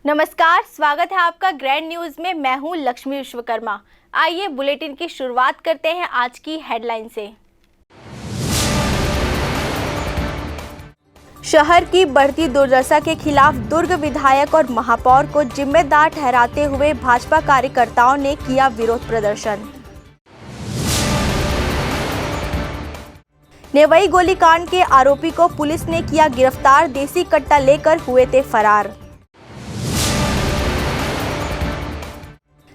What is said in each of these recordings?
नमस्कार, स्वागत है आपका ग्रैंड न्यूज में। मैं हूं लक्ष्मी विश्वकर्मा। आइए बुलेटिन की शुरुआत करते हैं आज की हेडलाइन से। शहर की बढ़ती दुर्दशा के खिलाफ दुर्ग विधायक और महापौर को जिम्मेदार ठहराते हुए भाजपा कार्यकर्ताओं ने किया विरोध प्रदर्शन। नेवई गोलीकांड के आरोपी को पुलिस ने किया गिरफ्तार, देसी कट्टा लेकर हुए थे फरार।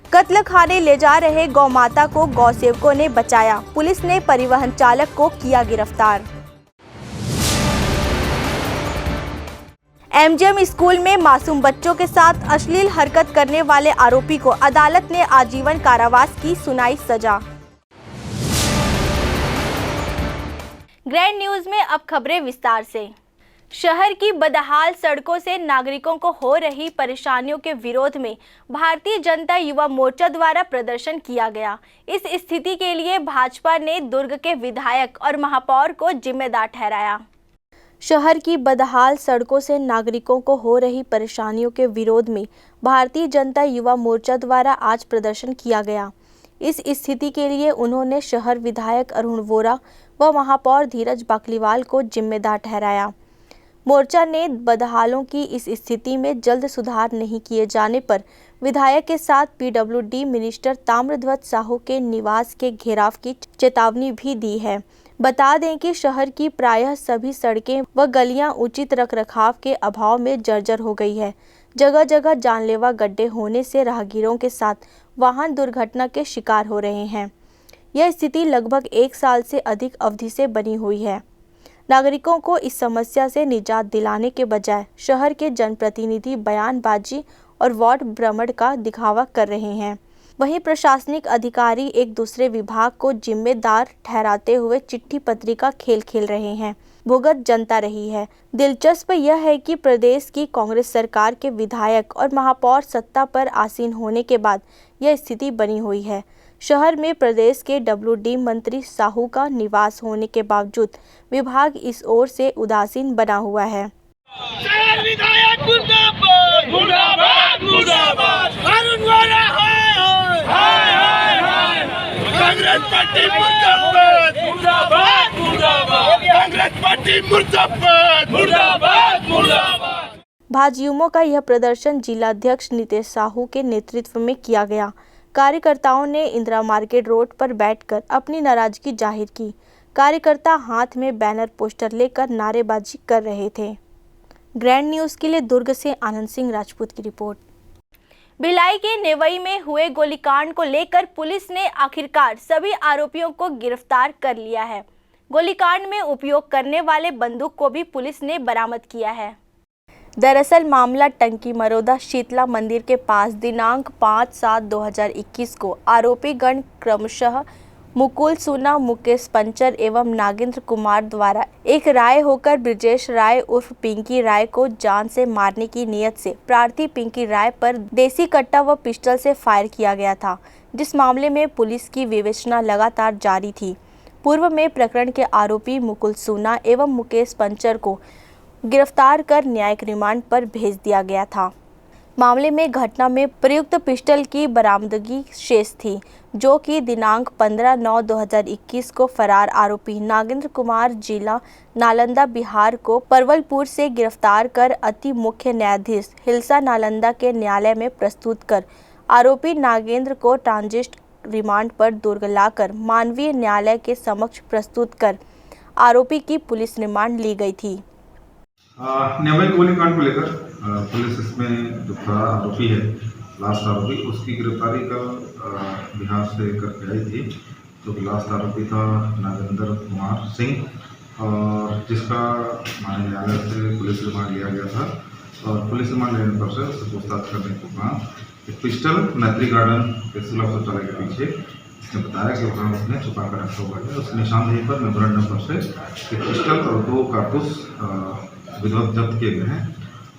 कत्ल खाने ले जा रहे गौ माता को गौ सेवकों ने बचाया, पुलिस ने परिवहन चालक को किया गिरफ्तार। एमजीएम स्कूल में मासूम बच्चों के साथ अश्लील हरकत करने वाले आरोपी को अदालत ने आजीवन कारावास की सुनाई सजा। ग्रैंड न्यूज में अब खबरें विस्तार से। शहर की बदहाल सड़कों से नागरिकों को हो रही परेशानियों के विरोध में भारतीय जनता युवा मोर्चा द्वारा प्रदर्शन किया गया। इस स्थिति के लिए भाजपा ने दुर्ग के विधायक और महापौर को जिम्मेदार ठहराया। शहर की बदहाल सड़कों से नागरिकों को हो रही परेशानियों के विरोध में भारतीय जनता युवा मोर्चा द्वारा आज प्रदर्शन किया गया। इस स्थिति के लिए उन्होंने शहर विधायक अरुण वोरा व महापौर धीरज बाकलीवाल को जिम्मेदार ठहराया। मोर्चा ने बदहालों की इस स्थिति में जल्द सुधार नहीं किए जाने पर विधायक के साथ पीडब्ल्यूडी मिनिस्टर ताम्रध्वज साहू के निवास के घेराव की चेतावनी भी दी है। बता दें कि शहर की प्रायः सभी सड़कें व गलियां उचित रखरखाव के अभाव में जर्जर हो गई है। जगह जगह जानलेवा गड्ढे होने से राहगीरों के साथ वाहन दुर्घटना के शिकार हो रहे हैं। यह स्थिति लगभग 1 साल से अधिक अवधि से बनी हुई है। नागरिकों को इस समस्या से निजात दिलाने के बजाय शहर के जनप्रतिनिधि बयानबाजी और वार्ड भ्रमण का दिखावा कर रहे हैं। वहीं प्रशासनिक अधिकारी एक दूसरे विभाग को जिम्मेदार ठहराते हुए चिट्ठी पत्री का खेल खेल रहे हैं। भुगत जनता रही है। दिलचस्प यह है कि प्रदेश की कांग्रेस सरकार के विधायक और महापौर सत्ता पर आसीन होने के बाद यह स्थिति बनी हुई है। शहर में प्रदेश के डब्ल्यूडी मंत्री साहू का निवास होने के बावजूद विभाग इस ओर से उदासीन बना हुआ है। शहर विधायक मुर्दाबाद मुर्दाबाद मुर्दाबाद, अरुण वोरा हाय हाय हाय, कांग्रेस पार्टी मुर्दाबाद मुर्दाबाद मुर्दाबाद, कांग्रेस पार्टी मुर्दाबाद मुर्दाबाद मुर्दाबाद। भाजयुमो का यह प्रदर्शन जिलाध्यक्ष नितेश साहू के नेतृत्व में किया गया। कार्यकर्ताओं ने इंदिरा मार्केट रोड पर बैठकर अपनी नाराजगी जाहिर की। कार्यकर्ता हाथ में बैनर पोस्टर लेकर नारेबाजी कर रहे थे। ग्रैंड न्यूज के लिए दुर्ग से आनंद सिंह राजपूत की रिपोर्ट। भिलाई के नेवई में हुए गोलीकांड को लेकर पुलिस ने आखिरकार सभी आरोपियों को गिरफ्तार कर लिया है। गोलीकांड में उपयोग करने वाले बंदूक को भी पुलिस ने बरामद किया है। दरअसल मामला टंकी मरोदा शीतला मंदिर के पास दिनांक 5/7/2021 को आरोपी गण क्रमशः मुकुल सुना, मुकेश पंचर एवं नागेंद्र कुमार द्वारा एक राय होकर ब्रिजेश राय उर्फ पिंकी राय को जान से मारने की नियत से प्रार्थी पिंकी राय पर देसी कट्टा व पिस्टल से फायर किया गया था, जिस मामले में पुलिस की विवेचना लगातार जारी थी। पूर्व में प्रकरण के आरोपी मुकुल सुना एवं मुकेश पंचर को गिरफ्तार कर न्यायिक रिमांड पर भेज दिया गया था। मामले में घटना में प्रयुक्त पिस्टल की बरामदगी शेष थी, जो कि दिनांक 15/9/2021 को फरार आरोपी नागेंद्र कुमार जिला नालंदा बिहार को परवलपुर से गिरफ्तार कर अति मुख्य न्यायाधीश हिलसा नालंदा के न्यायालय में प्रस्तुत कर आरोपी नागेंद्र को ट्रांजिट रिमांड पर दुर्ग लाकर मानवीय न्यायालय के समक्ष प्रस्तुत कर आरोपी की पुलिस रिमांड ली गई थी। नेवई गोलीकांड को लेकर पुलिस इसमें जो फरार आरोपी है, लास्ट आरोपी, उसकी गिरफ्तारी कल बिहार से करके आई थी। जो लास्ट आरोपी था नागेंद्र कुमार सिंह, और जिसका माननीय न्यायालय से पुलिस रिमांड लिया गया था। और पुलिस रिमांड लेने पर से उससे पूछताछ करने के बाद एक पिस्टल मैत्री गार्डन के सुलभ शौचालय के पीछे उसने बताया कि वहाँ उसने छुपा कर रखा हुआ है। उस निशानदेही पर मेमोरेंडम पर से एक पिस्टल और 2 कारतूस विधिवत जब्त किए गए हैं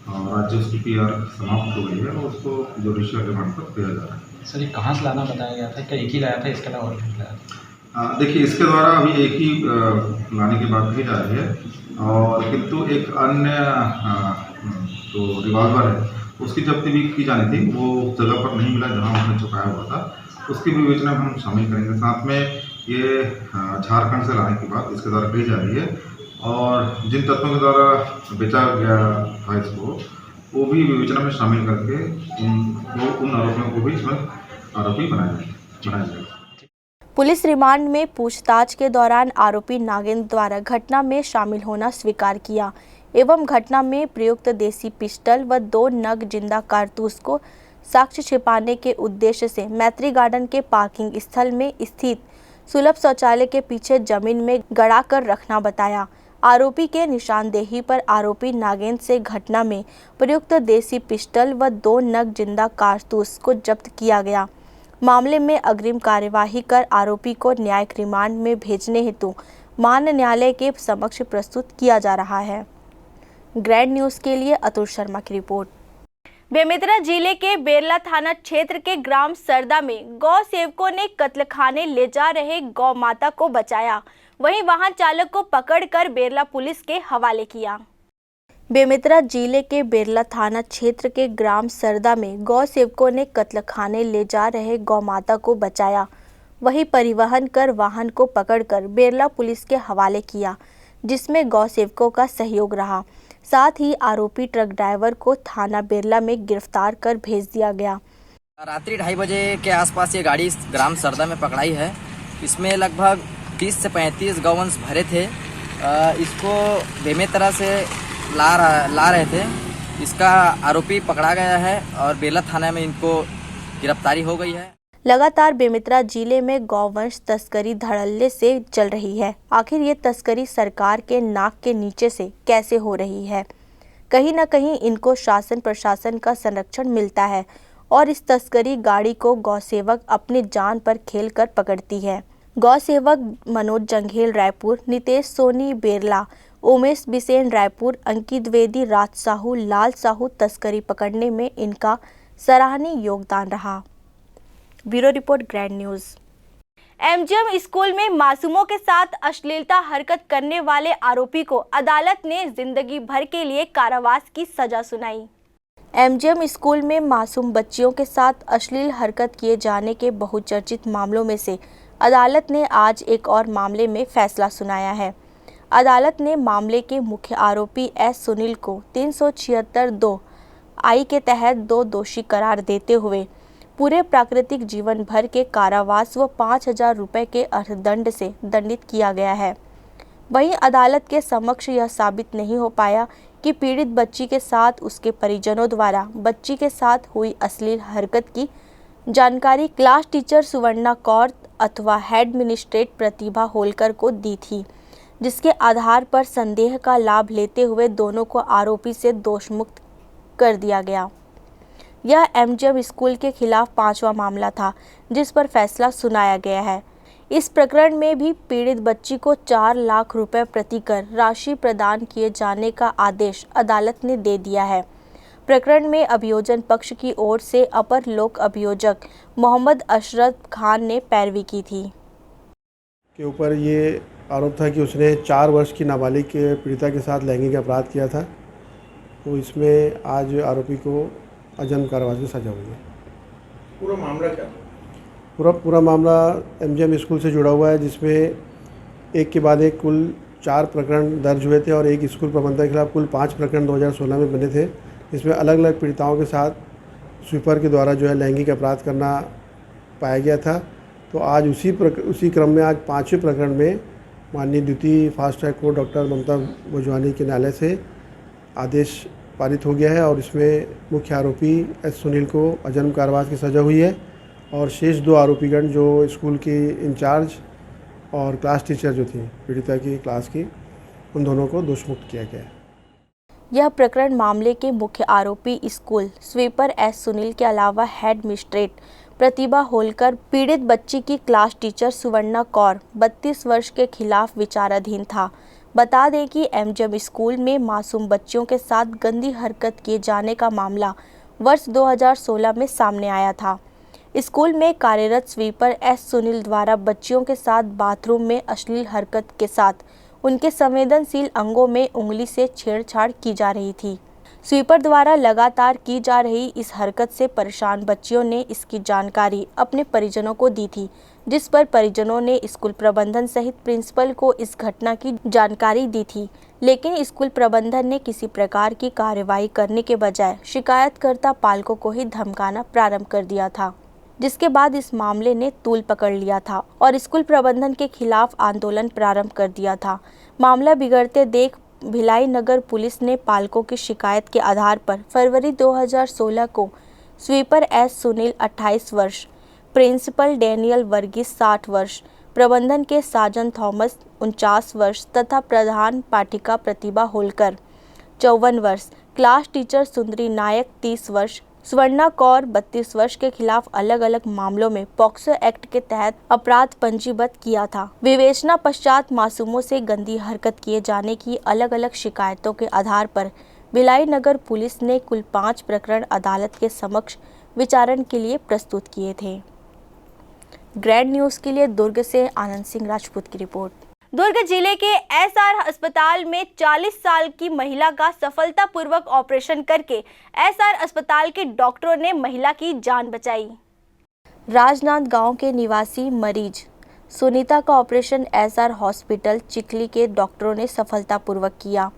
और आज जो उसकी पीआर समाप्त हो गई है और उसको जुडिशियल रिमांड पर भेजा जा रहा है। सर, ये कहाँ से लाना बताया गया था? क्या एक ही लाया था, इसके अलावा और कुछ लाया था? देखिए, इसके द्वारा अभी एक ही लाने की बात कही जा रही है, और किंतु एक अन्य जो रिवॉल्वर है उसकी जब्ती भी की जानी थी, वो उस जगह पर नहीं मिला जहाँ उसने छुपाया हुआ था, उसकी भी विवेचना में हम शामिल करेंगे। साथ में ये झारखंड से लाने की बात इसके द्वारा कही जा रही है और जिन तत्वों के द्वारा बेचा गया था इसको, वो भी विवेचना में शामिल करके उन आरोपियों को भी इसमें आरोपी बनाया जाएगा। पुलिस रिमांड में पूछताछ के दौरान आरोपी नागेंद्र द्वारा घटना में शामिल होना स्वीकार किया एवं घटना में प्रयुक्त देसी पिस्टल व 2 नग जिंदा कारतूस को साक्ष्य छिपाने के उद्देश्य से मैत्री गार्डन के पार्किंग स्थल में स्थित सुलभ शौचालय के पीछे जमीन में गड़ा कर रखना बताया। आरोपी के निशानदेही पर आरोपी नागेंद्र से घटना में प्रयुक्त देसी पिस्टल व 2 नग जिंदा कारतूस को जब्त किया गया। मामले में अग्रिम कार्यवाही कर आरोपी को न्यायिक रिमांड में भेजने हेतु मान्य न्यायालय के समक्ष प्रस्तुत किया जा रहा है। ग्रैंड न्यूज़ के लिए अतुल शर्मा की रिपोर्ट। बेमेतरा जिले के बेरला थाना क्षेत्र के ग्राम सरदा में गौ सेवकों ने कत्लखाने ले जा रहे गौ माता को बचाया, वहीं वाहन चालक को पकड़कर बेरला पुलिस के हवाले किया। बेमेतरा जिले के बेरला थाना क्षेत्र के ग्राम सरदा में गौ सेवकों ने कत्लखाने ले जा रहे गौ माता को बचाया, वहीं परिवहन कर वाहन को पकड़कर बेरला पुलिस के हवाले किया, जिसमें गौ सेवकों का सहयोग रहा। साथ ही आरोपी ट्रक ड्राइवर को थाना बेरला में गिरफ्तार कर भेज दिया गया। रात्रि 2:30 बजे के आसपास ये गाड़ी ग्राम सरदा में पकड़ाई है। इसमें लगभग 30 से 35 गौवंश भरे थे। इसको बेमेतरा से ला रहे थे। इसका आरोपी पकड़ा गया है और बेरला थाना में इनको गिरफ्तारी हो गई है। लगातार बेमेतरा जिले में गौवंश तस्करी धड़ल्ले से चल रही है। आखिर ये तस्करी सरकार के नाक के नीचे से कैसे हो रही है? कहीं न कहीं इनको शासन प्रशासन का संरक्षण मिलता है और इस तस्करी गाड़ी को गौसेवक अपनी जान पर खेल कर पकड़ती है। गौसेवक मनोज जंघेल रायपुर, नितेश सोनी बेरला, उमेश बिसेन रायपुर, अंकित द्विवेदी, राज साहू, लाल साहू तस्करी पकड़ने में इनका सराहनीय योगदान रहा। Bureau report, grand news. MGM school में मासूमों के साथ अश्लीलता हरकत करने वाले आरोपी को अदालत ने जिंदगी भर के लिए कारावास की सजा सुनाई। एमजीएम स्कूल में मासूम बच्चियों के साथ अश्लील हरकत किए जाने के बहुचर्चित मामलों में से अदालत ने आज एक और मामले में फैसला सुनाया है। अदालत ने मामले के मुख्य आरोपी एस सुनील को 376(2) आई के तहत 2 दोषी करार देते हुए पूरे प्राकृतिक जीवन भर के कारावास व 5,000 रुपये के अर्थदंड से दंडित किया गया है। वहीं अदालत के समक्ष यह साबित नहीं हो पाया कि पीड़ित बच्ची के साथ उसके परिजनों द्वारा बच्ची के साथ हुई अश्लील हरकत की जानकारी क्लास टीचर सुवर्णा कौर अथवा हेड मिनिस्ट्रेट प्रतिभा होलकर को दी थी, जिसके आधार पर संदेह का लाभ लेते हुए दोनों को आरोपी से दोषमुक्त कर दिया गया। यह एमजीएम स्कूल के खिलाफ 5वां मामला था जिस पर फैसला सुनाया गया है। इस प्रकरण में भी पीड़ित बच्ची को 4 लाख रुपए प्रतिकर राशि प्रदान किए जाने का आदेश अदालत ने दे दिया है। प्रकरण में अभियोजन पक्ष की ओर से अपर लोक अभियोजक मोहम्मद अशरफ खान ने पैरवी की थी। के ऊपर ये आरोप था कि उसने 4 वर्ष की नाबालिग के पीड़िता के साथ लैंगिक अपराध किया था। तो इसमें आज आरोपी को आजीवन कारावास की सजा हुई है। पूरा मामला क्या? पूरा मामला एमजीएम स्कूल से जुड़ा हुआ है, जिसमें एक के बाद एक कुल 4 प्रकरण दर्ज हुए थे और एक स्कूल प्रबंधक के खिलाफ कुल 5 प्रकरण 2016 में बने थे। इसमें अलग अलग पीड़िताओं के साथ स्वीपर के द्वारा जो है लैंगिक अपराध करना पाया गया था। तो आज उसी क्रम में आज 5वें प्रकरण में माननीय द्वितीय फास्ट ट्रैक कोर्ट डॉक्टर ममता भोजवानी के न्यायालय से आदेश पारित हो गया है और इसमें मुख्य आरोपी एस सुनील को आजीवन कारावास की सज़ा हुई है और शेष 2 आरोपीगण जो स्कूल की इंचार्ज और क्लास टीचर जो थी पीड़िता की क्लास की, उन दोनों को दोषमुक्त किया गया है। यह प्रकरण मामले के मुख्य आरोपी स्कूल स्वीपर एस सुनील के अलावा हेड मिस्ट्रेट प्रतिभा होलकर, पीड़ित बच्ची की क्लास टीचर सुवर्णा कौर 32 वर्ष के खिलाफ विचाराधीन था। बता दें कि एमजीएम स्कूल में मासूम बच्चियों के साथ गंदी हरकत किए जाने का मामला वर्ष 2016 में सामने आया था। स्कूल में कार्यरत स्वीपर एस सुनील द्वारा बच्चियों के साथ बाथरूम में अश्लील हरकत के साथ उनके संवेदनशील अंगों में उंगली से छेड़छाड़ की जा रही थी। स्वीपर द्वारा लगातार की जा रही इस हरकत से परेशान बच्चियों ने इसकी जानकारी अपने परिजनों को दी थी, जिस पर परिजनों ने स्कूल प्रबंधन सहित प्रिंसिपल को इस घटना की जानकारी दी थी, लेकिन स्कूल प्रबंधन ने किसी प्रकार की कार्रवाई करने के बजाय शिकायतकर्ता पालकों को ही धमकाना प्रारंभ कर दिया था, जिसके बाद इस मामले ने तूल पकड़ लिया था और स्कूल प्रबंधन के खिलाफ आंदोलन प्रारंभ कर दिया था। मामला बिगड़ते देख भिलाई नगर पुलिस ने पालकों की शिकायत के आधार पर फरवरी 2016 को स्वीपर एस सुनील 28 वर्ष, प्रिंसिपल डेनियल वर्गीस 60 वर्ष, प्रबंधन के साजन थॉमस 49 वर्ष तथा प्रधान पाठिका प्रतिभा होलकर 54 वर्ष, क्लास टीचर सुंदरी नायक 30 वर्ष, स्वर्णा कौर 32 वर्ष के खिलाफ अलग अलग मामलों में पॉक्सो एक्ट के तहत अपराध पंजीबद्ध किया था। विवेचना पश्चात मासूमों से गंदी हरकत किए जाने की अलग अलग शिकायतों के आधार पर भिलाई नगर पुलिस ने कुल 5 प्रकरण अदालत के समक्ष विचारण के लिए प्रस्तुत किए थे। ग्रैंड न्यूज़ के लिए दुर्ग से आनंद सिंह राजपूत की रिपोर्ट। दुर्ग जिले के एसआर अस्पताल में 40 साल की महिला का सफलतापूर्वक ऑपरेशन करके एसआर अस्पताल के डॉक्टरों ने महिला की जान बचाई। राजनांद गांव के निवासी मरीज सुनीता का ऑपरेशन एसआर हॉस्पिटल चिखली के डॉक्टरों ने सफलतापूर्वक किया।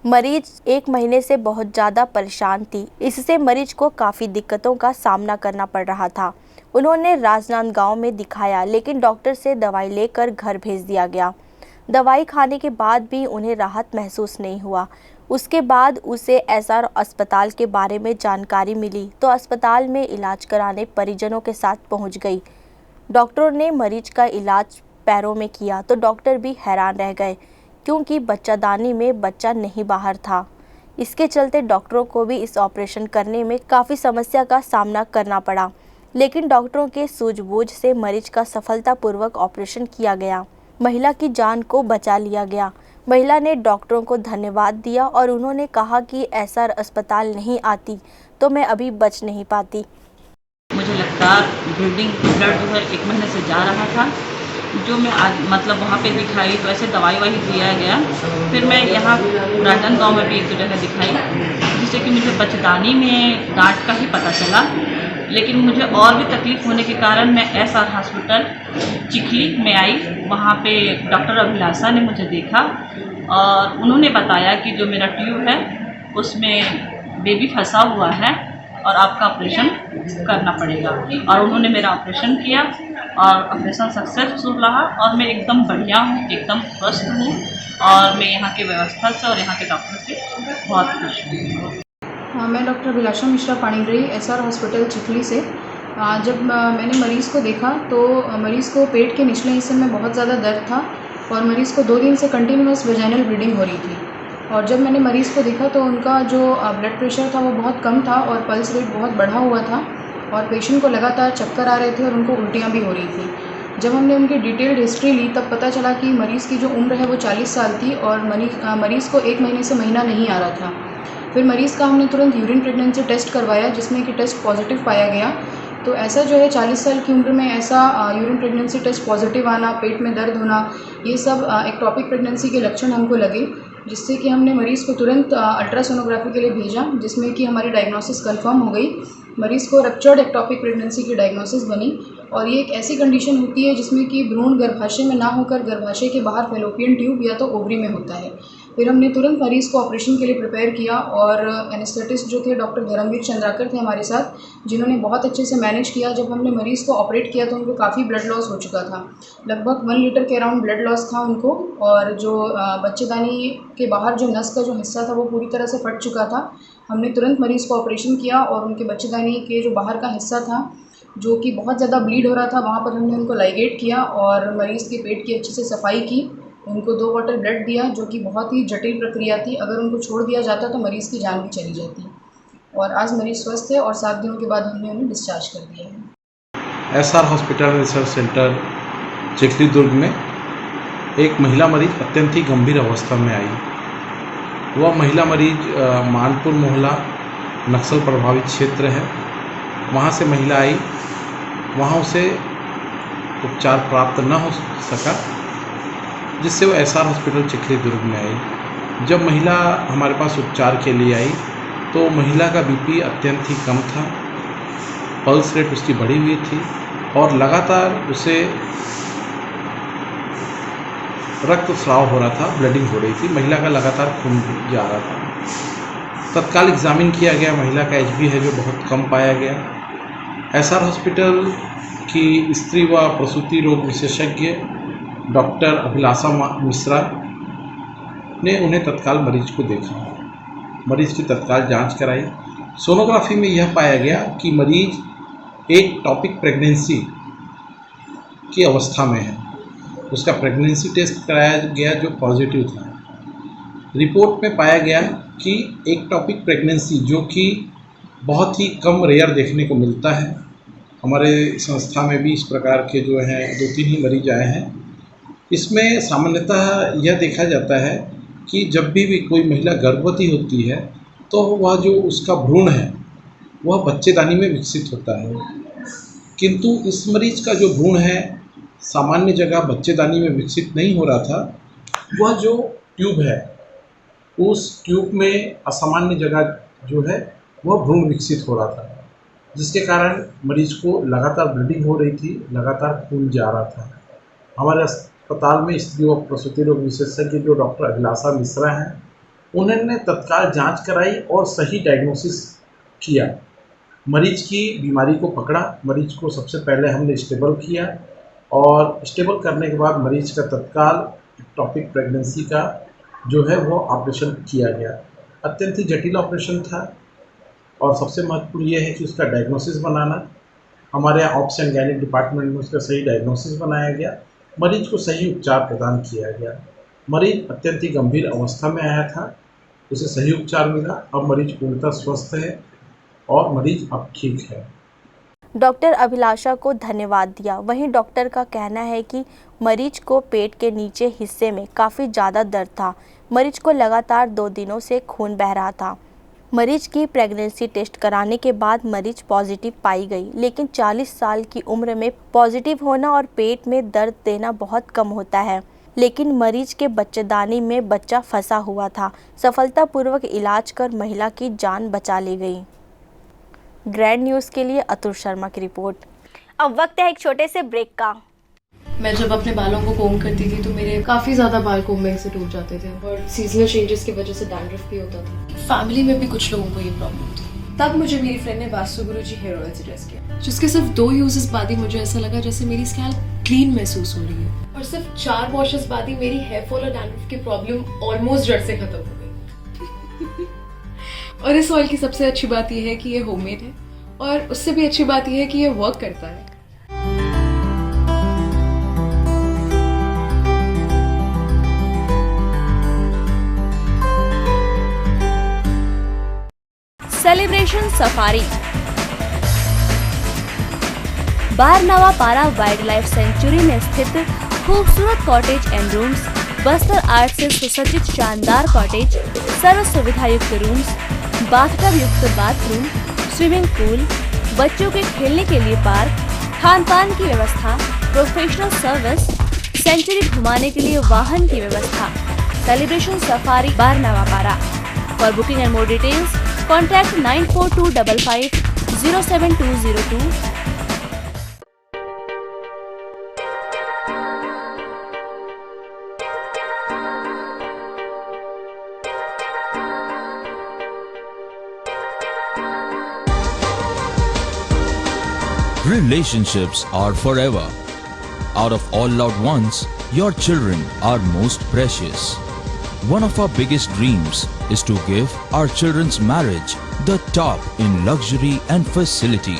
मरीज 1 महीने से बहुत ज़्यादा परेशान थी, इससे मरीज को काफ़ी दिक्कतों का सामना करना पड़ रहा था। उन्होंने राजनांद गांव में दिखाया, लेकिन डॉक्टर से दवाई लेकर घर भेज दिया गया। दवाई खाने के बाद भी उन्हें राहत महसूस नहीं हुआ। उसके बाद उसे एसआर अस्पताल के बारे में जानकारी मिली तो अस्पताल में इलाज कराने परिजनों के साथ पहुंच गई। डॉक्टरों ने मरीज का इलाज पैरों में किया तो डॉक्टर भी हैरान रह गए, क्योंकि बच्चादानी में बच्चा नहीं बाहर था। इसके चलते डॉक्टरों को भी इस ऑपरेशन करने में काफ़ी समस्या का सामना करना पड़ा, लेकिन डॉक्टरों के सूझबूझ से मरीज का सफलतापूर्वक ऑपरेशन किया गया। महिला की जान को बचा लिया गया। महिला ने डॉक्टरों को धन्यवाद दिया और उन्होंने कहा कि एसआर अस्पताल नहीं आती तो मैं अभी बच नहीं पाती। मुझे लगातार ब्लीडिंग ब्लड जो है 1 महीने से जा रहा था, जो मैं आज मतलब वहाँ पे दिखाई तो ऐसे दवाई वाही दिया गया। फिर मैं यहाँ राजन गांव में भी 1-2 जगह दिखाई, जिससे कि मुझे बच्चेदानी में गांठ का ही पता चला, लेकिन मुझे और भी तकलीफ होने के कारण मैं एसआर हॉस्पिटल चिखली में आई। वहाँ पे डॉक्टर अभिलाषा ने मुझे देखा और उन्होंने बताया कि जो मेरा ट्यूब है उसमें बेबी फंसा हुआ है और आपका ऑपरेशन करना पड़ेगा। और उन्होंने मेरा ऑपरेशन किया और ऑपरेशन सक्सेसफुल रहा और मैं एकदम बढ़िया हूँ, एकदम स्वस्थ हूँ और मैं यहाँ की व्यवस्था से और यहाँ के डॉक्टर से बहुत खुश हूँ। मैं डॉक्टर अभिलाषा मिश्रा पाणिग्राही एसआर हॉस्पिटल चिखली से। जब मैंने मरीज़ को देखा तो मरीज़ को पेट के निचले हिस्से में बहुत ज़्यादा दर्द था और मरीज़ को 2 दिन से कंटिन्यूअस वेजाइनल ब्लीडिंग हो रही थी। और जब मैंने मरीज़ को देखा तो उनका जो ब्लड प्रेशर था वो बहुत कम था और पल्स रेट बहुत बढ़ा हुआ था और पेशेंट को लगातार चक्कर आ रहे थे और उनको उल्टियाँ भी हो रही थी। जब हमने उनकी डिटेल्ड हिस्ट्री ली तब पता चला कि मरीज़ की जो उम्र है वो 40 साल थी और मरीज़ को 1 महीने से महीना नहीं आ रहा था। फिर मरीज़ का हमने तुरंत यूरिन प्रेगनेंसी टेस्ट करवाया, जिसमें कि टेस्ट पॉजिटिव पाया गया। तो ऐसा जो है 40 साल की उम्र में ऐसा यूरिन प्रेगनेंसी टेस्ट पॉजिटिव आना, पेट में दर्द होना, ये सब एक्टोपिक प्रेगनेंसी के लक्षण हमको लगे, जिससे कि हमने मरीज़ को तुरंत अल्ट्रासोनोग्राफी के लिए भेजा, जिसमें कि हमारी डायग्नोसिस कंफर्म हो गई। मरीज़ को रप्चर्ड एक्टोपिक प्रेगनेंसी की डायग्नोसिस बनी और ये एक ऐसी कंडीशन होती है जिसमें कि भ्रूण गर्भाशय में ना होकर गर्भाशय के बाहर फैलोपियन ट्यूब या तो ओवरी में होता है। फिर हमने तुरंत मरीज़ को ऑपरेशन के लिए प्रिपेयर किया और एनेस्थेटिस्ट जो थे डॉक्टर धर्मवीर चंद्राकर थे हमारे साथ, जिन्होंने बहुत अच्छे से मैनेज किया। जब हमने मरीज़ को ऑपरेट किया तो उनको काफ़ी ब्लड लॉस हो चुका था, लगभग 1 लीटर के अराउंड ब्लड लॉस था उनको। और जो बच्चेदानी के बाहर जो नस का जो हिस्सा था वो पूरी तरह से फट चुका था। हमने तुरंत मरीज़ को ऑपरेशन किया और उनके बच्चेदानी के जो बाहर का हिस्सा था जो कि बहुत ज़्यादा ब्लीड हो रहा था, वहाँ पर हमने उनको लाइगेट किया और मरीज़ के पेट की अच्छे से सफाई की। उनको 2 बॉटल ब्लड दिया, जो कि बहुत ही जटिल प्रक्रिया थी। अगर उनको छोड़ दिया जाता तो मरीज़ की जान भी चली जाती। और आज मरीज़ स्वस्थ है और 7 दिनों के बाद हमने उन्हें डिस्चार्ज कर दिया है। SR hospital research centre Chikhli Durg में एक महिला मरीज अत्यंत ही गंभीर अवस्था में आई। वह महिला मरीज मानपुर मोहल्ला नक्सल प्रभावित क्षेत्र है, वहाँ से महिला आई। वहाँ उसे उपचार प्राप्त न हो सका, जिससे वो एसआर हॉस्पिटल चिखली दुर्ग में आई। जब महिला हमारे पास उपचार के लिए आई तो महिला का बीपी अत्यंत ही कम था, पल्स रेट उसकी बढ़ी हुई थी और लगातार उसे रक्तस्राव हो रहा था, ब्लीडिंग हो रही थी, महिला का लगातार खून जा रहा था। तत्काल एग्जामिन किया गया, महिला का HB है जो बहुत कम पाया गया। SR हॉस्पिटल की स्त्री व प्रसूति रोग विशेषज्ञ डॉक्टर अभिलाषा मिश्रा ने उन्हें तत्काल मरीज को देखा, मरीज की तत्काल जांच कराई। सोनोग्राफी में यह पाया गया कि मरीज एक टॉपिक प्रेगनेंसी की अवस्था में है। उसका प्रेगनेंसी टेस्ट कराया गया जो पॉजिटिव था। रिपोर्ट में पाया गया कि एक टॉपिक प्रेगनेंसी जो कि बहुत ही कम रेयर देखने को मिलता है। हमारे संस्था में भी इस प्रकार के जो हैं 2-3 ही मरीज आए हैं। इसमें सामान्यतः यह देखा जाता है कि जब भी कोई महिला गर्भवती होती है तो वह जो उसका भ्रूण है वह बच्चेदानी में विकसित होता है, किंतु इस मरीज का जो भ्रूण है सामान्य जगह बच्चेदानी में विकसित नहीं हो रहा था। वह जो ट्यूब है उस ट्यूब में असामान्य जगह जो है वह भ्रूण विकसित हो रहा था, जिसके कारण मरीज को लगातार ब्लीडिंग हो रही थी, लगातार खून जा रहा था। हमारे अस्पताल में स्त्री व प्रसूति रोग विशेषज्ञ जो डॉक्टर अभिलाषा मिश्रा हैं, उन्होंने तत्काल जांच कराई और सही डायग्नोसिस किया। मरीज की बीमारी को पकड़ा, मरीज को सबसे पहले हमने स्टेबल किया और स्टेबल करने के बाद मरीज का तत्काल टॉपिक प्रेगनेंसी का जो है वो ऑपरेशन किया गया। अत्यंत ही जटिल ऑपरेशन था और सबसे महत्वपूर्ण ये है कि उसका डायग्नोसिस बनाना। हमारे यहाँ ऑप्स एंड गायनिक डिपार्टमेंट में उसका सही डायग्नोसिस बनाया गया, मरीज को सही उपचार प्रदान किया गया। मरीज अत्यंत ही गंभीर अवस्था में आया था, उसे सही उपचार मिला, अब मरीज पूर्णतः स्वस्थ है और मरीज अब ठीक है। डॉक्टर अभिलाषा को धन्यवाद दिया। वहीं डॉक्टर का कहना है कि मरीज को पेट के नीचे हिस्से में काफ़ी ज़्यादा दर्द था। मरीज को लगातार 2 दिनों से खून बह रहा था। मरीज की प्रेगनेंसी टेस्ट कराने के बाद मरीज पॉजिटिव पाई गई, लेकिन 40 साल की उम्र में पॉजिटिव होना और पेट में दर्द देना बहुत कम होता है। लेकिन मरीज के बच्चेदानी में बच्चा फंसा हुआ था। सफलतापूर्वक इलाज कर महिला की जान बचा ली गई। ग्रैंड न्यूज़ के लिए अतुल शर्मा की रिपोर्ट। अब वक्त है एक छोटे से ब्रेक का। मैं जब अपने बालों को कोम करती थी तो मेरे काफ़ी ज़्यादा बाल कोम्बिंग से टूट जाते थे और सीजनल चेंजेस की वजह से डैंड्रफ भी होता था। फैमिली में भी कुछ लोगों को ये प्रॉब्लम थी। तब मुझे मेरी फ्रेंड ने वास्तु गुरुजी हेयर ऑयल सजेस्ट किया, जिसके सिर्फ 2 यूजेस बाद ही मुझे ऐसा लगा जैसे मेरी स्कैल्प क्लीन महसूस हो रही है और सिर्फ 4 वॉशेस बाद ही मेरी हेयर फॉल और डैंड्रफ की प्रॉब्लम ऑलमोस्ट जड़ से खत्म हो गई। और इस ऑयल की सबसे अच्छी बात यह है कि ये होममेड है और उससे भी अच्छी बात यह है कि ये वर्क करता है। सेलिब्रेशन सफारी बारनावा पारा वाइल्ड लाइफ सेंचुरी में स्थित खूबसूरत cottage and rooms, Bastar art से सुसज्जित शानदार कॉटेज, सर्व सुविधा युक्त रूम्स, बाथटब युक्त बाथरूम, स्विमिंग पूल, बच्चों के खेलने के लिए पार्क, खान पान की व्यवस्था, प्रोफेशनल सर्विस, सेंचुरी घुमाने के लिए वाहन की व्यवस्था। सेलिब्रेशन सफारी बारनावा पारा। For booking and more details contact 9425507202। Relationships are forever. Out of all loved ones, your children are most precious. One of our biggest dreams is to give our children's marriage the top in luxury and facility.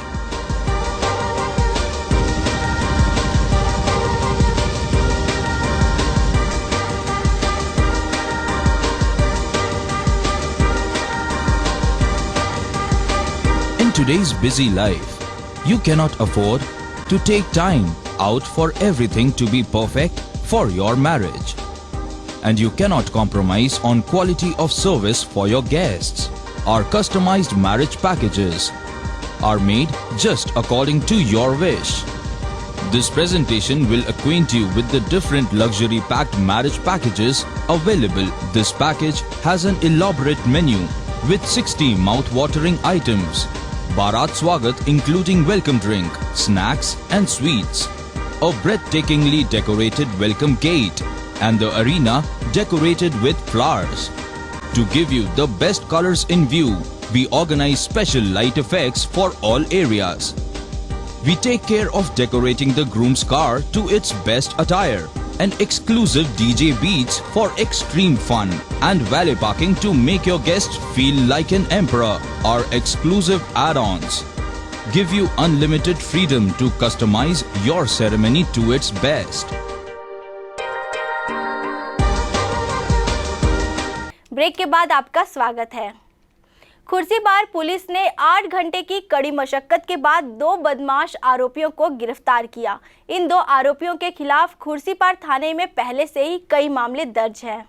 In today's busy life, you cannot afford to take time out for everything to be perfect for your marriage. And you cannot compromise on quality of service for your guests. Our customized marriage packages are made just according to your wish. This presentation will acquaint you with the different luxury packed marriage packages available. This package has an elaborate menu with 60 mouth-watering items. Bharat Swagat including welcome drink, snacks and sweets. A breathtakingly decorated welcome gate and the arena decorated with flowers. To give you the best colors in view, we organize special light effects for all areas. We take care of decorating the groom's car to its best attire and exclusive DJ beats for extreme fun and valet parking to make your guests feel like an emperor. Our exclusive add-ons give you unlimited freedom to customize your ceremony to its best. Break के बाद आपका स्वागत है। Khursipar police ने 8 घंटे की कड़ी मशक्कत के बाद 2 बदमाश आरोपियों को गिरफ्तार किया। इन 2 आरोपियों के खिलाफ खुर्सीपार थाने में पहले से ही कई मामले दर्ज हैं।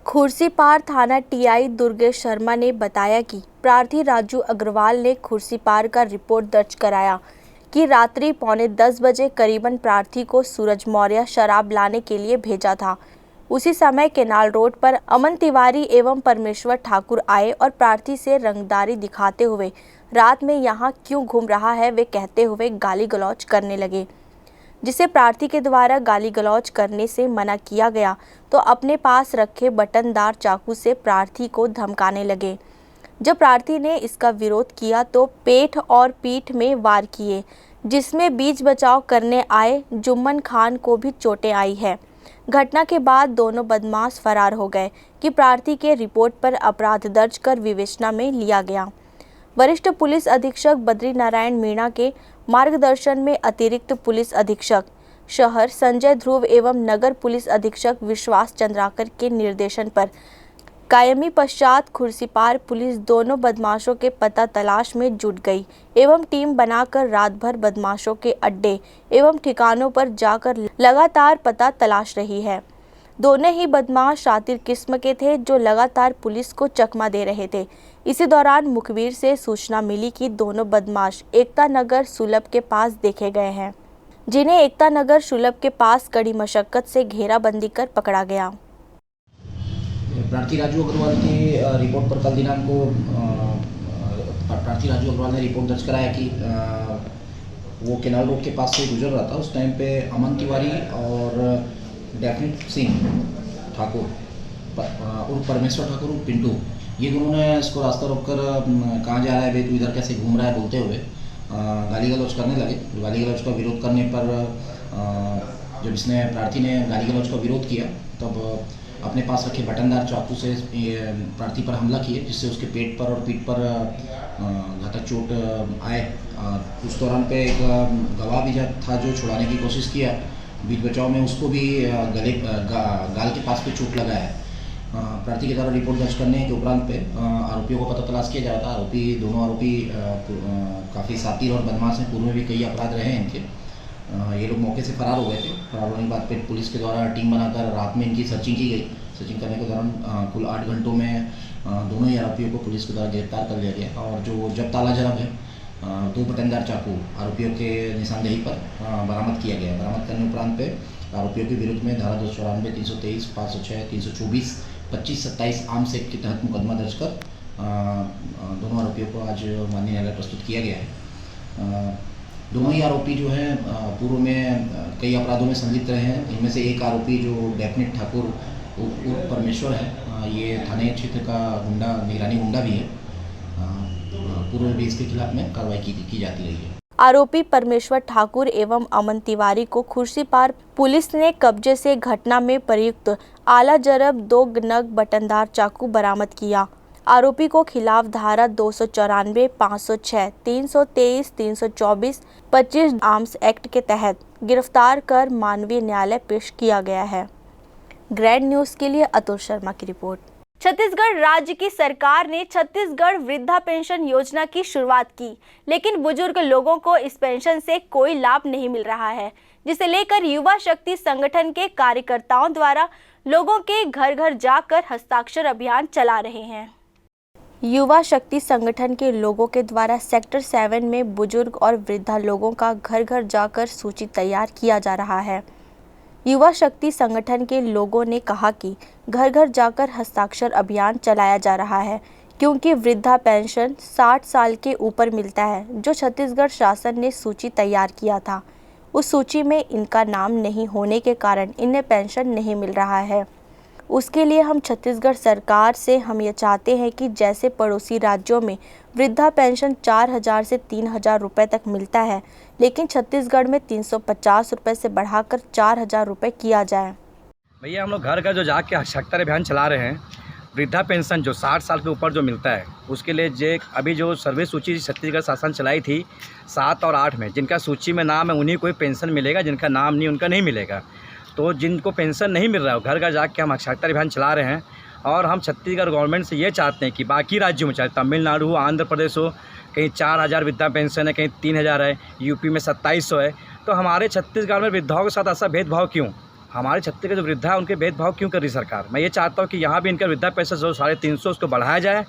खुर्सीपार थाना टीआई दुर्गेश शर्मा ने बताया कि प्रार्थी राजू अग्रवाल ने खुर्सीपार का रिपोर्ट दर्ज कराया कि रात्रि 9:45 बजे करीबन प्रार्थी को सूरज मौर्य शराब लाने के लिए भेजा था। उसी समय केनाल रोड पर अमन तिवारी एवं परमेश्वर ठाकुर आए और प्रार्थी से रंगदारी दिखाते हुए रात में यहाँ क्यों घूम रहा है वे कहते हुए गाली गलौज करने लगे, जिसे प्रार्थी के द्वारा गाली गलौज करने से मना किया गया तो अपने पास रखे बटनदार चाकू से प्रार्थी को धमकाने लगे। जब प्रार्थी ने इसका विरोध किया तो पेट और पीठ में वार किए, जिसमें बीच बचाव करने आए जुम्मन खान को भी चोटें आई है। घटना के बाद दोनों बदमाश फरार हो गए कि प्रार्थी के रिपोर्ट पर अपराध दर्ज कर विवेचना में लिया गया। वरिष्ठ पुलिस अधीक्षक बद्री नारायण मीणा के मार्गदर्शन में अतिरिक्त पुलिस अधीक्षक शहर संजय ध्रुव एवं नगर पुलिस अधीक्षक विश्वास चंद्राकर के निर्देशन पर कायमी पश्चात खुर्सीपार पुलिस दोनों बदमाशों के पता तलाश में जुट गई एवं टीम बनाकर रात भर बदमाशों के अड्डे एवं ठिकानों पर जाकर लगातार पता तलाश रही है। दोनों ही बदमाश शातिर किस्म के थे जो लगातार पुलिस को चकमा दे रहे थे। इसी दौरान मुखबिर से सूचना मिली कि दोनों बदमाश एकता नगर सुलभ के पास देखे गए हैं, जिन्हें एकता नगर सुलभ के पास कड़ी मशक्कत से घेराबंदी कर पकड़ा गया। प्रार्थी राजू अग्रवाल की रिपोर्ट पर कल दिनांक को प्रार्थी राजू अग्रवाल ने रिपोर्ट दर्ज कराया कि वो केनाल रोड के पास से गुजर रहा था। उस टाइम पे अमन तिवारी और डेफिनेट सिंह ठाकुर और परमेश्वर ठाकुर पिंटू, ये दोनों ने इसको रास्ता रोककर कहाँ जा रहा है भाई, तू इधर कैसे घूम रहा है बोलते हुए गाली गलौज करने लगे। गाली गलौज का विरोध करने पर जब इसने प्रार्थी ने गाली गलौज का विरोध किया तब अपने पास रखे बटनदार चाकू से प्रार्थी पर हमला किए, जिससे उसके पेट पर और पीठ पर घातक चोट आए। उस दौरान पे एक गवाह भी था जो छुड़ाने की कोशिश किया। बीच बचाव में उसको भी गाल के पास पे चोट लगा है। प्रार्थी के द्वारा रिपोर्ट दर्ज करने के उपरांत पे आरोपियों को पता तलाश किया जा रहा था। दोनों आरोपी काफ़ी शातिर और बदमाश हैं, पूर्व में भी कई अपराध रहे हैं इनके। ये लोग मौके से फरार हो गए थे। फरार होने के बाद फिर पुलिस के द्वारा टीम बनाकर रात में इनकी सर्चिंग की गई। सर्चिंग करने के दौरान कुल 8 घंटों में दोनों ही आरोपियों को पुलिस के द्वारा गिरफ्तार कर लिया गया और जो जब ताला जरब है 2 बटनदार चाकू आरोपियों के निशानदेही पर बरामद किया गया। बरामद करने उपरांत पे आरोपियों के विरुद्ध में धारा 294, 323, 506, 324, 25, 27 आर्म्स एक्ट के तहत मुकदमा दर्ज कर दोनों आरोपियों को आज माननीय न्यायालय प्रस्तुत किया गया है। दोनों ही आरोपी जो हैं पूर्व में कई अपराधों में संलिप्त रहे हैं। इनमें से एक आरोपी जो डेफिनेट ठाकुर उर्फ परमेश्वर है, ये थाने क्षेत्र का गुंडा, निगरानी गुंडा भी है। पूर्व में भी इसके खिलाफ में कार्रवाई की जाती रही है। आरोपी परमेश्वर ठाकुर एवं अमन तिवारी को खुर्सीपार पुलिस ने कब्जे से घटना में प्रयुक्त आला जरब 2 नग बटनदार चाकू बरामद किया। आरोपी को खिलाफ धारा 294, 506, 323, 324, 25 आर्म्स एक्ट के तहत गिरफ्तार कर मानवीय न्यायालय पेश किया गया है। ग्रैंड न्यूज़ के लिए अतुल शर्मा की रिपोर्ट। छत्तीसगढ़ राज्य की सरकार ने छत्तीसगढ़ वृद्धा पेंशन योजना की शुरुआत की, लेकिन बुजुर्ग लोगों को इस पेंशन से कोई लाभ नहीं मिल रहा है, जिसे लेकर युवा शक्ति संगठन के कार्यकर्ताओं द्वारा लोगों के घर घर जाकर हस्ताक्षर अभियान चला रहे हैं। युवा शक्ति संगठन के लोगों के द्वारा सेक्टर 7 में बुजुर्ग और वृद्धा लोगों का घर घर जाकर सूची तैयार किया जा रहा है। युवा शक्ति संगठन के लोगों ने कहा कि घर घर जाकर हस्ताक्षर अभियान चलाया जा रहा है। क्योंकि वृद्धा पेंशन 60 साल के ऊपर मिलता है। जो छत्तीसगढ़ शासन ने सूची तैयार किया था, उस सूची में इनका नाम नहीं होने के कारण इन्हें पेंशन नहीं मिल रहा है। उसके लिए हम छत्तीसगढ़ सरकार से हम ये चाहते हैं कि जैसे पड़ोसी राज्यों में वृद्धा पेंशन 4,000 से 3,000 रुपये तक मिलता है, लेकिन छत्तीसगढ़ में 350 रुपये से बढ़ाकर 4,000 रुपये किया जाए। भैया हम लोग घर घर जो जाके हस्ताक्षर अभियान चला रहे हैं, वृद्धा पेंशन जो 60 साल के ऊपर जो मिलता है उसके लिए अभी जो सर्वे सूची छत्तीसगढ़ शासन चलाई थी 7 और 8 में, जिनका सूची में नाम है उन्हीं को पेंशन मिलेगा, जिनका नाम नहीं उनका नहीं मिलेगा। तो जिनको पेंशन नहीं मिल रहा है घर घर जाके हम हस्ताक्षर अभियान चला रहे हैं और हम छत्तीसगढ़ गवर्नमेंट से ये चाहते हैं कि बाकी राज्यों में चाहे तमिलनाडु हो, आंध्र प्रदेश हो, कहीं 4,000 वृद्धा पेंशन है, कहीं 3,000 है, यूपी में 2700 है, तो हमारे छत्तीसगढ़ में वृद्धाओं के साथ ऐसा भेदभाव क्यों? हमारे छत्तीसगढ़ जो वृद्धा है उनके भेदभाव क्यों कर रही सरकार? मैं ये चाहता हूँ कि यहाँ भी इनका वृद्धा पेंशन जो 350 उसको बढ़ाया जाए।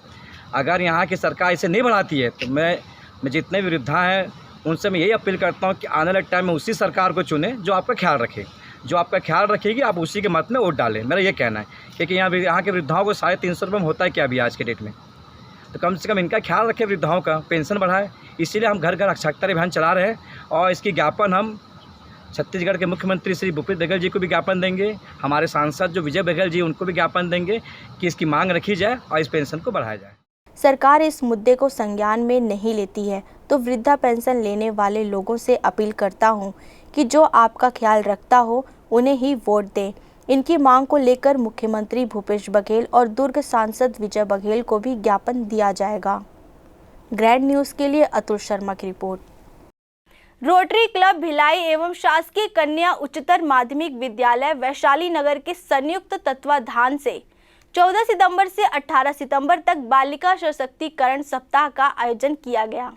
अगर यहाँ की सरकार इसे नहीं बढ़ाती है तो मैं जितने भी वृद्धा हैं उनसे मैं यही अपील करता हूँ कि आने वाले टाइम में उसी सरकार को चुने जो आपका ख्याल रखे, जो आपका ख्याल रखेगी आप उसी के मत में वोट डालें। मेरा ये कहना है, क्योंकि यहाँ के वृद्धाओं को 350 रुपये में होता है क्या अभी आज के डेट में? तो कम से कम इनका ख्याल रखें, वृद्धाओं का पेंशन बढ़ाए। इसीलिए हम घर घर हस्ताक्षर अभियान चला रहे हैं और इसकी ज्ञापन हम छत्तीसगढ़ के मुख्यमंत्री श्री भूपेश बघेल जी को भी ज्ञापन देंगे, हमारे सांसद जो विजय बघेल जी उनको भी ज्ञापन देंगे कि इसकी मांग रखी जाए और इस पेंशन को बढ़ाया जाए। सरकार इस मुद्दे को संज्ञान में नहीं लेती है तो वृद्धा पेंशन लेने वाले लोगों से अपील करता हूं कि जो आपका ख्याल रखता हो उन्हें ही वोट दें। इनकी मांग को लेकर मुख्यमंत्री भूपेश बघेल और दुर्ग सांसद विजय बघेल को भी ज्ञापन दिया जाएगा। ग्रैंड न्यूज़ के लिए अतुल शर्मा की रिपोर्ट। रोटरी क्लब भिलाई एवं शासकीय कन्या उच्चतर माध्यमिक विद्यालय वैशाली नगर के संयुक्त तत्वाधान से 14 सितंबर से 18 सितंबर तक बालिका सशक्तिकरण सप्ताह का आयोजन किया गया।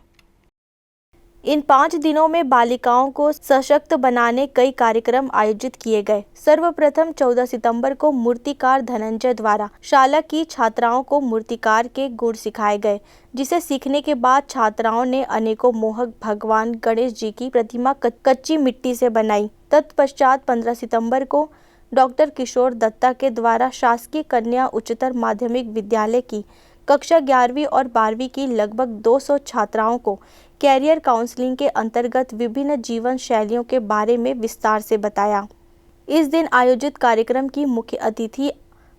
इन 5 दिनों में बालिकाओं को सशक्त बनाने कई कार्यक्रम आयोजित किए गए। सर्वप्रथम 14 सितंबर को मूर्तिकार धनंजय द्वारा शाला की छात्राओं को मूर्तिकार के गुण सिखाए गए, जिसे सीखने के बाद छात्राओं ने अनेकों मोहक भगवान गणेश जी की प्रतिमा कच्ची मिट्टी से बनाई। तत्पश्चात 15 सितंबर को डॉक्टर किशोर दत्ता के द्वारा शासकीय कन्या उच्चतर माध्यमिक विद्यालय की कक्षा 11वीं और 12वीं की लगभग 200 छात्राओं को कैरियर काउंसलिंग के अंतर्गत विभिन्न जीवन शैलियों के बारे में विस्तार से बताया। इस दिन आयोजित कार्यक्रम की मुख्य अतिथि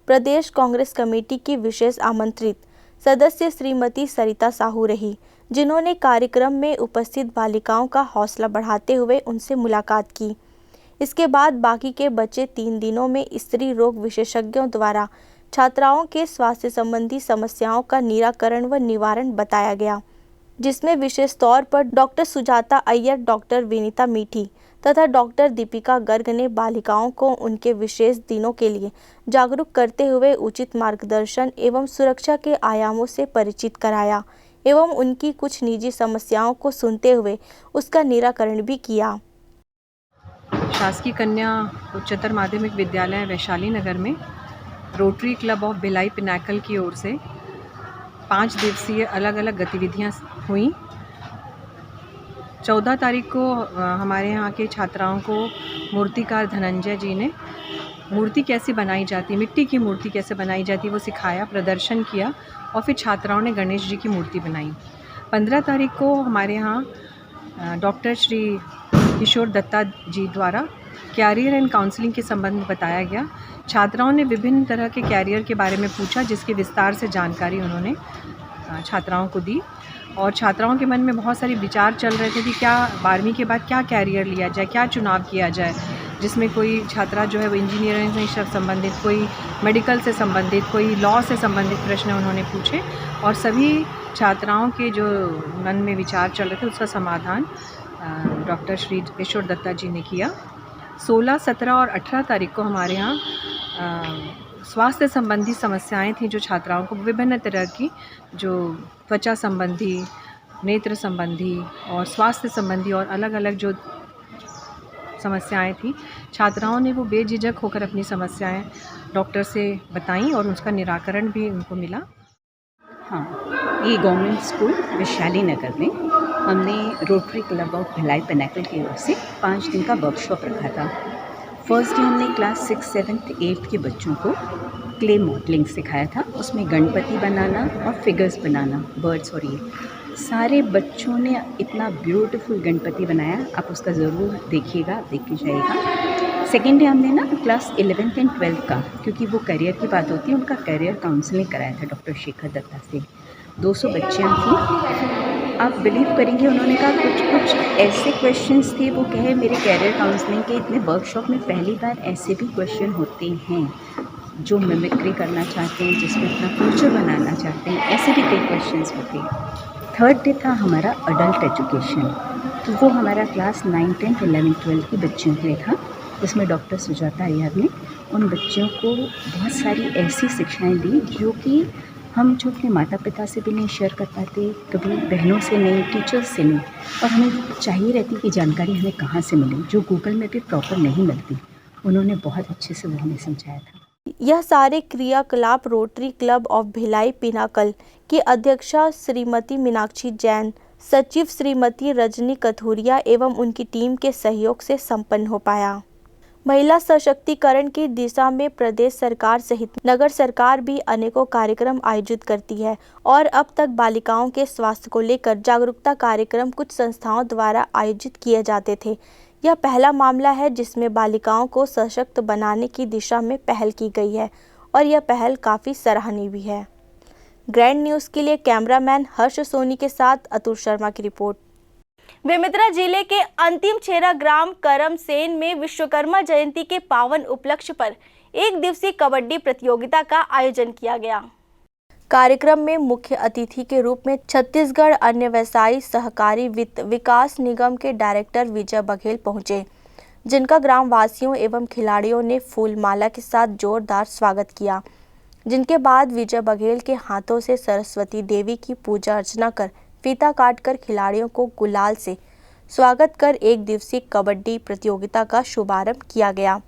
प्रदेश कांग्रेस कमेटी की विशेष आमंत्रित सदस्य श्रीमती सरिता साहू रही, जिन्होंने कार्यक्रम में उपस्थित बालिकाओं का हौसला बढ़ाते हुए उनसे मुलाकात की। इसके बाद बाकी के बचे 3 दिनों में स्त्री रोग विशेषज्ञों द्वारा छात्राओं के स्वास्थ्य संबंधी समस्याओं का निराकरण व निवारण बताया गया, जिसमें विशेष तौर पर डॉक्टर सुजाता अय्यर, डॉक्टर विनीता मीठी तथा डॉक्टर दीपिका गर्ग ने बालिकाओं को उनके विशेष दिनों के लिए जागरूक करते हुए उचित मार्गदर्शन एवं सुरक्षा के आयामों से परिचित कराया एवं उनकी कुछ निजी समस्याओं को सुनते हुए उसका निराकरण भी किया। शासकीय कन्या उच्चतर माध्यमिक विद्यालय वैशाली नगर में rotary club of Bhilai Pinnacle की ओर से 5 दिवसीय अलग अलग गतिविधियां हुई। 14 तारीख को हमारे यहाँ के छात्राओं को मूर्तिकार धनंजय जी ने मूर्ति कैसे बनाई जाती, मिट्टी की मूर्ति कैसे बनाई जाती वो सिखाया, प्रदर्शन किया और फिर छात्राओं ने गणेश जी की मूर्ति बनाई। 15 तारीख को हमारे यहाँ डॉक्टर श्री किशोर दत्ता जी द्वारा कैरियर एंड काउंसलिंग के संबंध में बताया गया। छात्राओं ने विभिन्न तरह के कैरियर के बारे में पूछा, जिसकी विस्तार से जानकारी उन्होंने छात्राओं को दी और छात्राओं के मन में बहुत सारे विचार चल रहे थे कि क्या 12वीं के बाद क्या कैरियर लिया जाए, क्या चुनाव किया जाए, जिसमें कोई छात्रा जो है वो इंजीनियरिंग से संबंधित, कोई मेडिकल से संबंधित, कोई लॉ से संबंधित प्रश्न उन्होंने पूछे और सभी छात्राओं के जो मन में विचार चल रहे थे उसका समाधान डॉक्टर श्री किशोर दत्ता जी ने किया। 16, 17 और 18 तारीख को हमारे यहाँ स्वास्थ्य संबंधी समस्याएं थी, जो छात्राओं को विभिन्न तरह की जो त्वचा संबंधी, नेत्र संबंधी और स्वास्थ्य संबंधी और अलग अलग जो समस्याएं थी, छात्राओं ने वो बेझिझक होकर अपनी समस्याएं डॉक्टर से बताईं और उसका निराकरण भी उनको मिला। हाँ, ये गवर्नमेंट स्कूल वैशाली नगर में हमने rotary club of Bhilai Pinnacle की ओर से 5 दिन का वर्कशॉप रखा था। फर्स्ट डे हमने क्लास 6, 7th, 8th के बच्चों को क्ले मॉडलिंग सिखाया था। उसमें गणपति बनाना और फिगर्स बनाना, बर्ड्स, और ये सारे बच्चों ने इतना ब्यूटीफुल गणपति बनाया। आप उसका ज़रूर देखिएगा, देख के जाइएगा। सेकेंड डे हमने ना क्लास 11th एंड 12th का, क्योंकि वो करियर की बात होती है, उनका करियर काउंसलिंग कराया था डॉक्टर शेखर दत्ता से। 200 बच्चियाँ थी। आप बिलीव करेंगे, उन्होंने कहा कुछ ऐसे क्वेश्चंस थे, वो कहे मेरे कैरियर काउंसलिंग के इतने वर्कशॉप में पहली बार ऐसे भी क्वेश्चन होते हैं जो मिमिक्री करना चाहते हैं, जिसमें अपना फ्यूचर बनाना चाहते हैं, ऐसे भी कई क्वेश्चंस होते हैं। थर्ड डे था हमारा अडल्ट एजुकेशन, तो वो हमारा क्लास 9, 10, 11, 12 के बच्चों के लिए था, जिसमें डॉक्टर सुजाता अय्यर ने उन बच्चों को बहुत सारी ऐसी शिक्षाएँ दी जो कि हम जो अपने माता पिता से भी नहीं शेयर कर पाते, कभी बहनों से नहीं, टीचर्स से नहीं, और हमें चाहिए रहती कि जानकारी हमें कहाँ से मिले, जो गूगल में भी प्रॉपर नहीं मिलती। उन्होंने बहुत अच्छे से वो हमें समझाया था। यह सारे क्रियाकलाप rotary club of Bhilai Pinnacle की अध्यक्षा श्रीमती मीनाक्षी जैन, सचिव श्रीमती रजनी कथुरिया एवं उनकी टीम के सहयोग से संपन्न हो पाया। महिला सशक्तिकरण की दिशा में प्रदेश सरकार सहित नगर सरकार भी अनेकों कार्यक्रम आयोजित करती है और अब तक बालिकाओं के स्वास्थ्य को लेकर जागरूकता कार्यक्रम कुछ संस्थाओं द्वारा आयोजित किए जाते थे। यह पहला मामला है जिसमें बालिकाओं को सशक्त बनाने की दिशा में पहल की गई है और यह पहल काफ़ी सराहनीय भी है। ग्रैंड न्यूज़ के लिए कैमरामैन हर्ष सोनी के साथ अतुल शर्मा की रिपोर्ट। बेमेतरा जिले के अंतिम छेरा ग्राम करमसेन में विश्वकर्मा जयंती के पावन उपलक्ष्य पर एक दिवसीय कबड्डी प्रतियोगिता का आयोजन किया गया। कार्यक्रम में मुख्य अतिथि के रूप में छत्तीसगढ़ अन्य व्यवसायी सहकारी वित्त विकास निगम के डायरेक्टर विजय बघेल पहुंचे, जिनका ग्राम वासियों एवं खिलाड़ियों ने फूल माला के साथ जोरदार स्वागत किया। जिनके बाद विजय बघेल के हाथों से सरस्वती देवी की पूजा अर्चना कर फीता काटकर खिलाड़ियों को गुलाल से स्वागत कर एक दिवसीय कबड्डी प्रतियोगिता का शुभारंभ किया गया।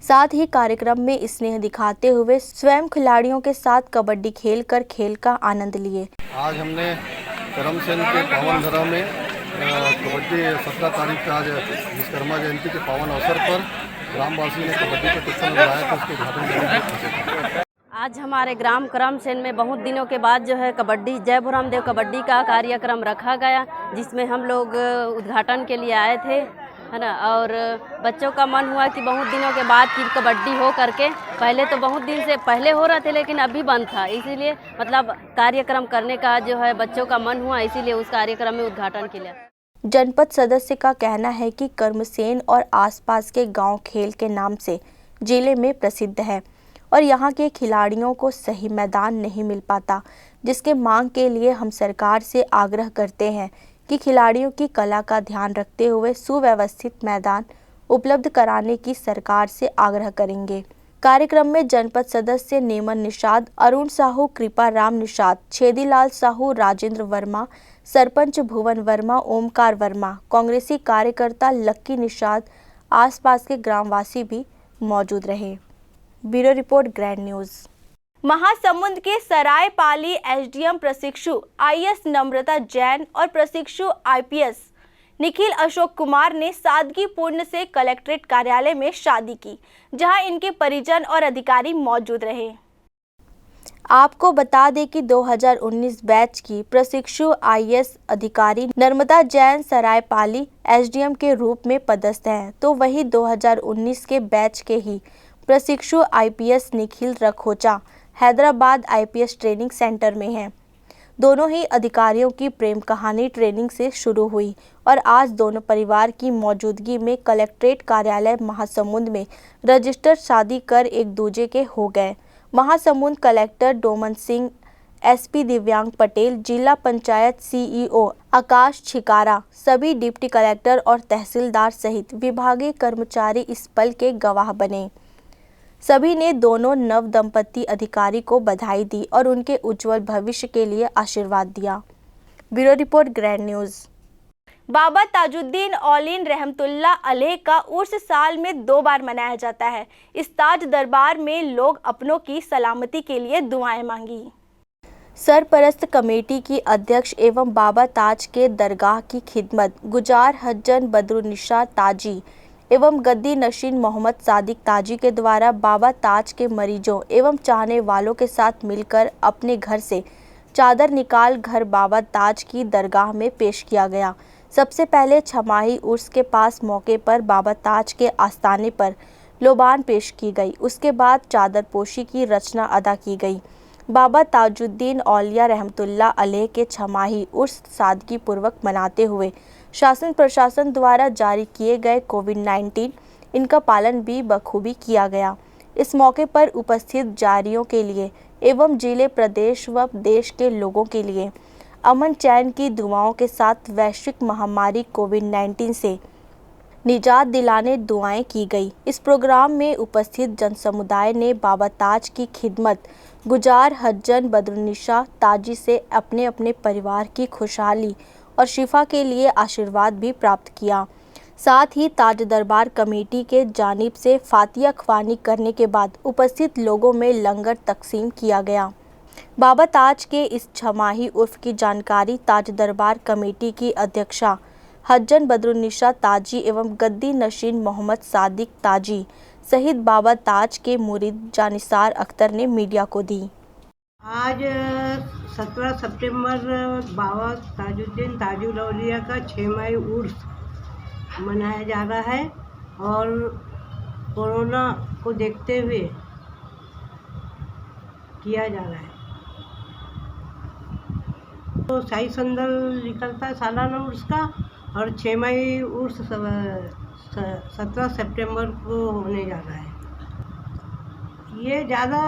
साथ ही कार्यक्रम में स्नेह दिखाते हुए स्वयं खिलाड़ियों के साथ कबड्डी खेलकर खेल का आनंद लिए। आज हमने करमसेन के पावन धरा में कबड्डी 17 तारीख का आज विश्वकर्मा जयंती के पावन अवसर पर ग्रामवासी ने कबड्डी का टूर्नामेंट लगाया था, उसके उद्घाटन। आज हमारे ग्राम करमसेन में बहुत दिनों के बाद जो है कबड्डी जय भूरामदेव कबड्डी का कार्यक्रम रखा गया, जिसमें हम लोग उद्घाटन के लिए आए थे, है ना। और बच्चों का मन हुआ कि बहुत दिनों के बाद की कबड्डी हो करके, पहले तो बहुत दिन से पहले हो रहा थे लेकिन अभी बंद था, इसीलिए मतलब कार्यक्रम करने का जो है बच्चों का मन हुआ, इसीलिए उस कार्यक्रम में उद्घाटन किया। जनपद सदस्य का कहना है कि करमसेन और आसपास के गांव खेल के नाम से जिले में प्रसिद्ध है और यहाँ के खिलाड़ियों को सही मैदान नहीं मिल पाता, जिसके मांग के लिए हम सरकार से आग्रह करते हैं कि खिलाड़ियों की कला का ध्यान रखते हुए सुव्यवस्थित मैदान उपलब्ध कराने की सरकार से आग्रह करेंगे। कार्यक्रम में जनपद सदस्य नेमन निषाद, अरुण साहू, कृपा राम निषाद, छेदीलाल साहू, राजेंद्र वर्मा, सरपंच भुवन वर्मा, ओमकार वर्मा, कांग्रेसी कार्यकर्ता लक्की निषाद, आसपास के ग्रामवासी भी मौजूद रहे। Bureau report, grand news. Mahasamund के सरायपाली एसडीएम प्रशिक्षु आईएएस नम्रता जैन और प्रशिक्षु आईपीएस निखिल अशोक कुमार ने सादगीपूर्ण से कलेक्ट्रेट कार्यालय में शादी की, जहां इनके परिजन और अधिकारी मौजूद रहे। आपको बता दें कि 2019 बैच की प्रशिक्षु आईएएस अधिकारी नर्मदा जैन सरायपाली एसडीएम के रूप में पदस्थ हैं, तो वही 2019 के बैच के ही प्रशिक्षु IPS Nikhil Rakhocha Hyderabad IPS training centre में हैं। दोनों ही अधिकारियों की प्रेम कहानी ट्रेनिंग से शुरू हुई और आज दोनों परिवार की मौजूदगी में कलेक्ट्रेट कार्यालय महासमुंद में रजिस्टर शादी कर एक दूजे के हो गए। महासमुंद कलेक्टर डोमन सिंह, एसपी दिव्यांग पटेल, जिला पंचायत सीईओ आकाश छिकारा, सभी डिप्टी कलेक्टर और तहसीलदार सहित विभागीय कर्मचारी इस पल के गवाह बने। सभी ने दोनों नव दंपति अधिकारी को बधाई दी और उनके उज्जवल भविष्य के लिए आशीर्वाद दिया। Bureau report, grand news. Baba Tajuddin औलिन रहमतुल्लाह अलैह का उर्स साल में 2 बार मनाया जाता है। इस ताज दरबार में लोग अपनों की सलामती के लिए दुआएं मांगी। सरपरस्त कमेटी की अध्यक्ष एवं बाबा ताज के दरगाह की खिदमत गुजार हज्जन बदरुन्निसा ताजी एवं गद्दी नशीन मोहम्मद सादिक ताजी के द्वारा बाबा ताज के मरीजों एवं चाहने वालों के साथ मिलकर अपने घर से चादर निकाल घर बाबा ताज की दरगाह में पेश किया गया। सबसे पहले छमाही उर्स के पास मौके पर बाबा ताज के आस्थाने पर लोबान पेश की गई। उसके बाद चादर पोशी की रचना अदा की गई। बाबा ताजुद्दीन औलिया रहमतुल्लाह अलैह के छमाही उर्स सादगी पूर्वक मनाते हुए शासन प्रशासन द्वारा जारी किए गए कोविड-19 इनका पालन भी बखूबी किया गया। इस मौके पर उपस्थित जारियों के लिए एवं जिले प्रदेश व देश के लोगों के लिए अमन चैन की दुआओं के साथ वैश्विक महामारी कोविड-19 से निजात दिलाने दुआएं की गई। इस प्रोग्राम में उपस्थित जनसमुदाय ने बाबा ताज की खिदमत गुजार हज्जन बदरुन्निसा ताजी से अपने अपने परिवार की खुशहाली और शिफा के लिए आशीर्वाद भी प्राप्त किया। साथ ही ताज दरबार कमेटी के जानिब से फातिया ख्वानी करने के बाद उपस्थित लोगों में लंगर तकसीम किया गया। बाबा ताज के इस छमाही उर्फ की जानकारी ताज दरबार कमेटी की अध्यक्षा हज्जन बदरुन्निसा ताजी एवं गद्दी नशीन मोहम्मद सादिक ताजी सहित बाबा ताज के मुरीद जानिसार अख्तर ने मीडिया को दी। आज 17 सितंबर बाबा ताजुद्दीन ताजुल औलिया का 6माही उर्स मनाया जा रहा है और कोरोना को देखते हुए किया जा रहा है। तो शाही संदल निकलता है सालाना उर्स का और 6माही उर्स 17 सितंबर को होने जा रहा है। ये ज़्यादा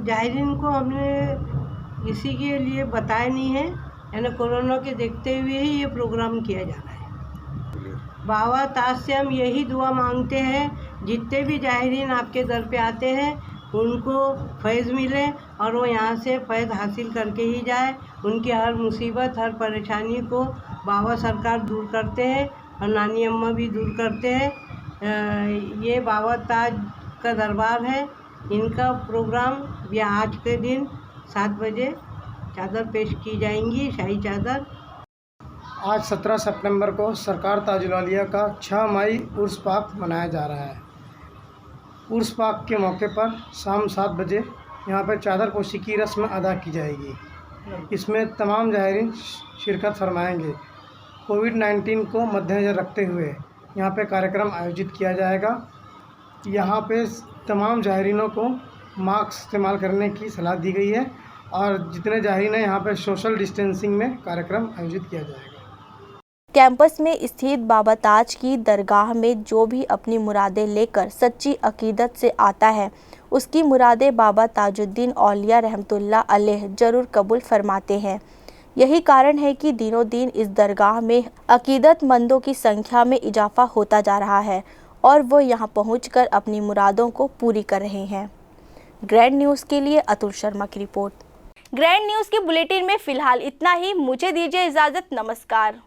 जाहिरीन को हमने इसी के लिए बताया नहीं है, यानी कोरोना के देखते हुए ही ये प्रोग्राम किया जा रहा है। बाबा ताज से हम यही दुआ मांगते हैं, जितने भी जाहिरीन आपके दर पे आते हैं उनको फैज़ मिले और वो यहाँ से फैज़ हासिल करके ही जाए। उनकी हर मुसीबत हर परेशानी को बाबा सरकार दूर करते हैं और नानी अम्मा भी दूर करते हैं। ये बाबा ताज का दरबार है। इनका प्रोग्राम भी आज के दिन 7 बजे चादर पेश की जाएंगी, शाही चादर। आज 17 सितंबर को सरकार ताजुल औलिया का 6माही उर्स पाक मनाया जा रहा है। उर्स पाक के मौके पर शाम 7 बजे यहाँ पर चादर पोशी की रस्म अदा की जाएगी। इसमें तमाम जाहिरीन शिरकत फरमाएंगे। कोविड-19 को मद्देनज़र रखते हुए यहाँ पे कार्यक्रम आयोजित किया जाएगा। यहाँ पे तमाम जाहिरीनों को मास्क इस्तेमाल करने की सलाह दी गई है और जितने जाहिरीन हैं यहाँ पे सोशल डिस्टेंसिंग में कार्यक्रम आयोजित किया जाएगा। कैंपस में स्थित बाबा ताज की दरगाह में जो भी अपनी मुरादें लेकर सच्ची अकीदत से आता है उसकी मुरादें बाबा ताजुद्दीन औलिया रहमतुल्लाह अलैह जरूर कबूल फरमाते हैं। यही कारण है कि दिनों दिन इस दरगाह में अकीदतमंदों की संख्या में इजाफा होता जा रहा है और वो यहाँ पहुंचकर अपनी मुरादों को पूरी कर रहे हैं। ग्रैंड न्यूज़ के लिए अतुल शर्मा की रिपोर्ट। ग्रैंड न्यूज़ के बुलेटिन में फिलहाल इतना ही। मुझे दीजिए इजाज़त। नमस्कार।